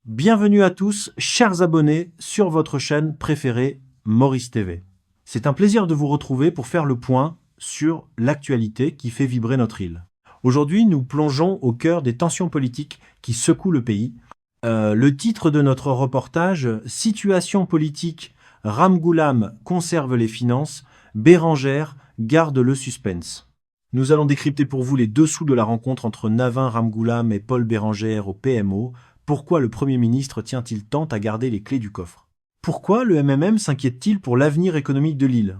Bienvenue à tous, chers abonnés, sur votre chaîne préférée, Maurice TV. C'est un plaisir de vous retrouver pour faire le point sur l'actualité qui fait vibrer notre île. Aujourd'hui, nous plongeons au cœur des tensions politiques qui secouent le pays. Le titre de notre reportage, Situation politique, Ramgoolam conserve les finances, Bérengère garde le suspense. Nous allons décrypter pour vous les dessous de la rencontre entre Navin Ramgoolam et Paul Bérengère au PMO. Pourquoi le Premier ministre tient-il tant à garder les clés du coffre? Pourquoi le MMM s'inquiète-t-il pour l'avenir économique de l'île?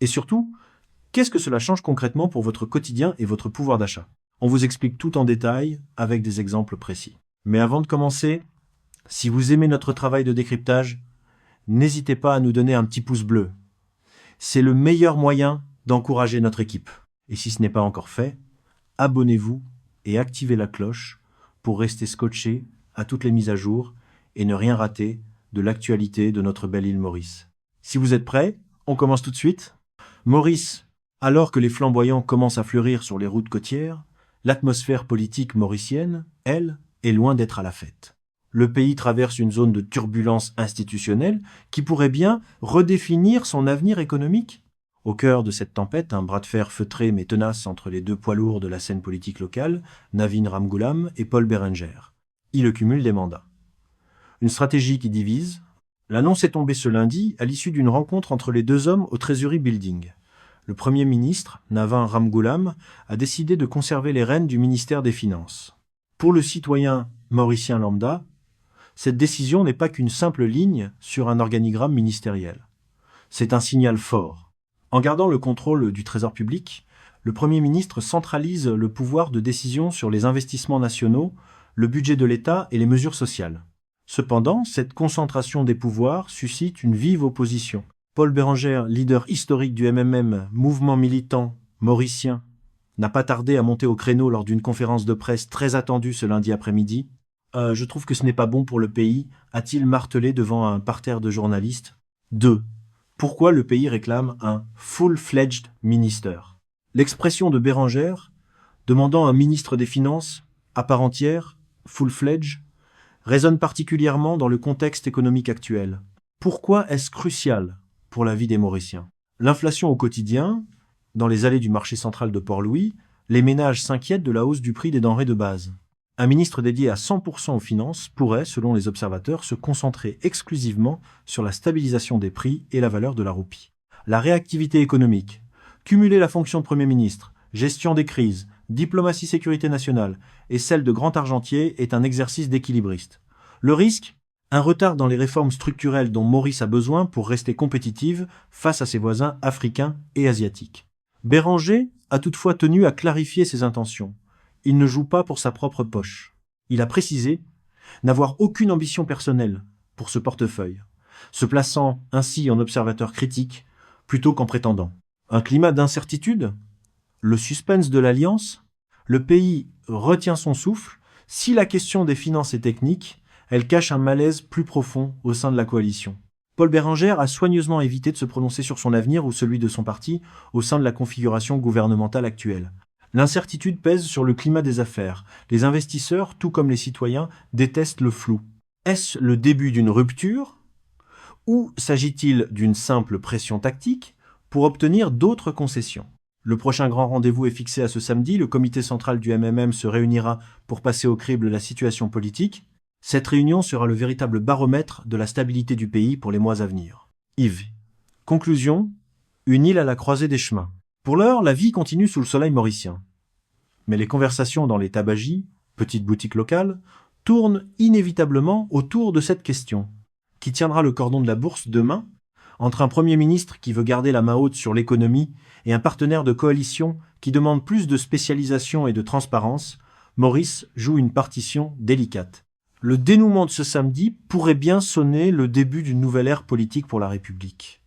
Et surtout, qu'est-ce que cela change concrètement pour votre quotidien et votre pouvoir d'achat? On vous explique tout en détail avec des exemples précis. Mais avant de commencer, si vous aimez notre travail de décryptage, n'hésitez pas à nous donner un petit pouce bleu. C'est le meilleur moyen d'encourager notre équipe. Et si ce n'est pas encore fait, abonnez-vous et activez la cloche pour rester scotché à toutes les mises à jour et ne rien rater de l'actualité de notre belle île Maurice. Si vous êtes prêts, on commence tout de suite. Maurice, alors que les flamboyants commencent à fleurir sur les routes côtières, l'atmosphère politique mauricienne, elle, est loin d'être à la fête. Le pays traverse une zone de turbulence institutionnelle qui pourrait bien redéfinir son avenir économique. Au cœur de cette tempête, un bras de fer feutré mais tenace entre les deux poids lourds de la scène politique locale, Navin Ramgoolam et Paul Bérengère. Le cumul des mandats. Une stratégie qui divise. L'annonce est tombée ce lundi à l'issue d'une rencontre entre les deux hommes au Treasury Building. Le Premier ministre, Navin Ramgoolam, a décidé de conserver les rênes du ministère des Finances. Pour le citoyen mauricien lambda, cette décision n'est pas qu'une simple ligne sur un organigramme ministériel. C'est un signal fort. En gardant le contrôle du Trésor public, le Premier ministre centralise le pouvoir de décision sur les investissements nationaux, le budget de l'État et les mesures sociales. Cependant, cette concentration des pouvoirs suscite une vive opposition. Paul Bérengère, leader historique du MMM, mouvement militant mauricien, n'a pas tardé à monter au créneau lors d'une conférence de presse très attendue ce lundi après-midi. Je trouve que ce n'est pas bon pour le pays, a-t-il martelé devant un parterre de journalistes. 2. Pourquoi le pays réclame un « full-fledged minister » L'expression de Bérengère, demandant un ministre des Finances à part entière, full-fledged, résonne particulièrement dans le contexte économique actuel. Pourquoi est-ce crucial pour la vie des Mauriciens? L'inflation au quotidien, dans les allées du marché central de Port-Louis, les ménages s'inquiètent de la hausse du prix des denrées de base. Un ministre dédié à 100% aux finances pourrait, selon les observateurs, se concentrer exclusivement sur la stabilisation des prix et la valeur de la roupie. La réactivité économique, cumuler la fonction de Premier ministre, gestion des crises, diplomatie sécurité nationale et celle de grand argentier est un exercice d'équilibriste. Le risque? Un retard dans les réformes structurelles dont Maurice a besoin pour rester compétitive face à ses voisins africains et asiatiques. Bérengère a toutefois tenu à clarifier ses intentions. Il ne joue pas pour sa propre poche. Il a précisé n'avoir aucune ambition personnelle pour ce portefeuille, se plaçant ainsi en observateur critique plutôt qu'en prétendant. Un climat d'incertitude? Le suspense de l'alliance? Le pays retient son souffle. Si la question des finances est technique, elle cache un malaise plus profond au sein de la coalition. Paul Bérengère a soigneusement évité de se prononcer sur son avenir ou celui de son parti au sein de la configuration gouvernementale actuelle. L'incertitude pèse sur le climat des affaires. Les investisseurs, tout comme les citoyens, détestent le flou. Est-ce le début d'une rupture? Ou s'agit-il d'une simple pression tactique pour obtenir d'autres concessions? Le prochain grand rendez-vous est fixé à ce samedi. Le comité central du MMM se réunira pour passer au crible la situation politique. Cette réunion sera le véritable baromètre de la stabilité du pays pour les mois à venir. Yves. Conclusion, une île à la croisée des chemins. Pour l'heure, la vie continue sous le soleil mauricien. Mais les conversations dans les tabagies, petites boutiques locales, tournent inévitablement autour de cette question. Qui tiendra le cordon de la bourse demain? Entre un Premier ministre qui veut garder la main haute sur l'économie et un partenaire de coalition qui demande plus de spécialisation et de transparence, Maurice joue une partition délicate. Le dénouement de ce samedi pourrait bien sonner le début d'une nouvelle ère politique pour la République.